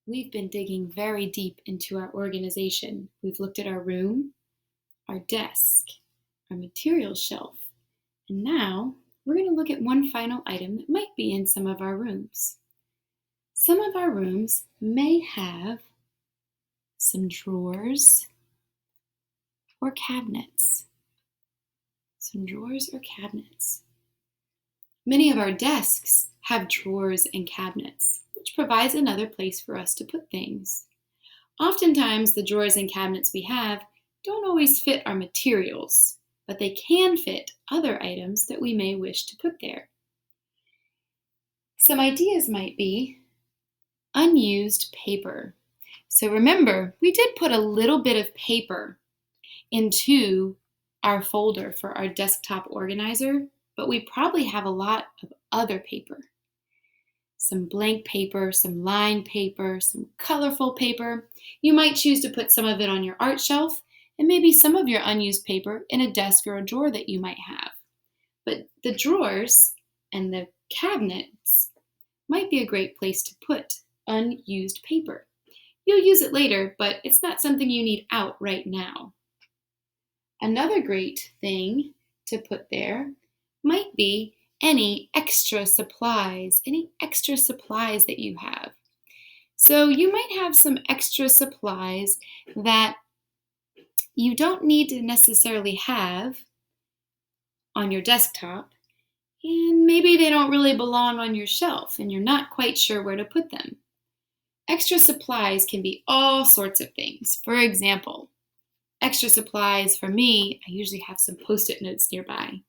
We've been digging very deep into our organization. We've looked at our room, our desk, our materials shelf, and now we're going to look at one final item that might be in some of our rooms. Some of our rooms may have some drawers or cabinets. Some drawers or cabinets. Many of our desks have drawers and cabinets, which provides another place for us to put things. Oftentimes, the drawers and cabinets we have don't always fit our materials, but they can fit other items that we may wish to put there. Some ideas might be unused paper. So remember, we did put a little bit of paper into our folder for our desktop organizer, but we probably have a lot of other paper. Some blank paper, some lined paper, some colorful paper. You might choose to put some of it on your art shelf and maybe some of your unused paper in a desk or a drawer that you might have. But the drawers and the cabinets might be a great place to put unused paper. You'll use it later, but it's not something you need out right now. Another great thing to put there might be any extra supplies that you have. So you might have some extra supplies that you don't need to necessarily have on your desktop, and maybe they don't really belong on your shelf and you're not quite sure where to put them. Extra supplies can be all sorts of things. For example, extra supplies for me, I usually have some Post-it notes nearby.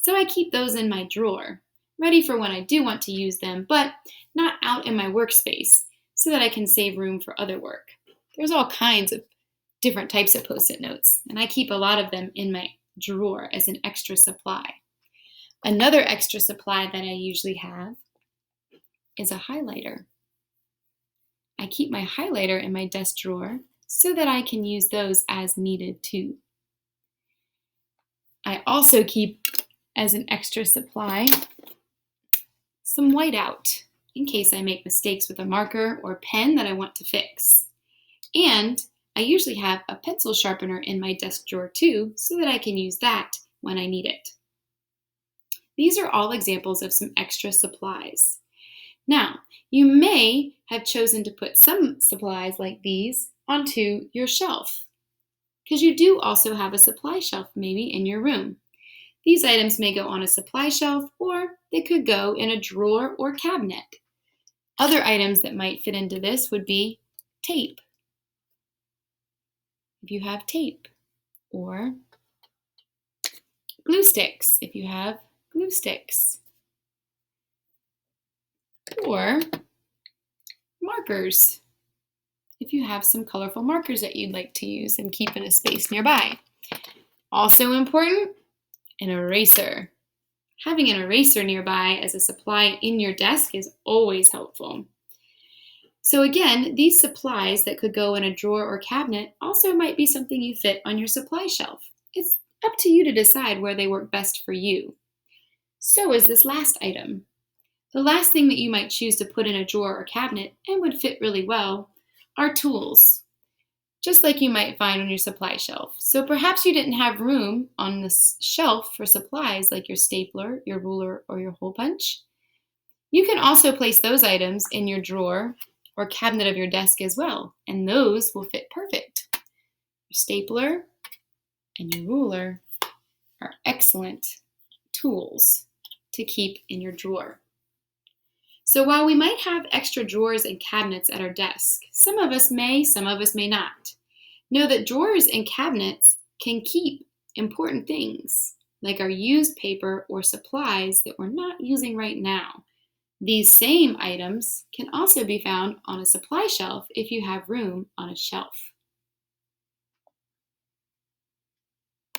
So I keep those in my drawer, ready for when I do want to use them, but not out in my workspace so that I can save room for other work. There's all kinds of different types of Post-it notes, and I keep a lot of them in my drawer as an extra supply. Another extra supply that I usually have is a highlighter. I keep my highlighter in my desk drawer so that I can use those as needed too. I also keep as an extra supply some whiteout in case I make mistakes with a marker or pen that I want to fix. And I usually have a pencil sharpener in my desk drawer too so that I can use that when I need it. These are all examples of some extra supplies. Now, you may have chosen to put some supplies like these onto your shelf, because you do also have a supply shelf maybe in your room. These items may go on a supply shelf, or they could go in a drawer or cabinet. Other items that might fit into this would be tape, if you have tape, or glue sticks, if you have glue sticks, or markers, if you have some colorful markers that you'd like to use and keep in a space nearby. Also important, an eraser. Having an eraser nearby as a supply in your desk is always helpful. So again, these supplies that could go in a drawer or cabinet also might be something you fit on your supply shelf. It's up to you to decide where they work best for you. So is this last item. The last thing that you might choose to put in a drawer or cabinet and would fit really well are tools, just like you might find on your supply shelf. So perhaps you didn't have room on this shelf for supplies like your stapler, your ruler, or your hole punch. You can also place those items in your drawer or cabinet of your desk as well, and those will fit perfect. Your stapler and your ruler are excellent tools to keep in your drawer. So while we might have extra drawers and cabinets at our desk, some of us may, some of us may not. Know that drawers and cabinets can keep important things, like our used paper or supplies that we're not using right now. These same items can also be found on a supply shelf if you have room on a shelf.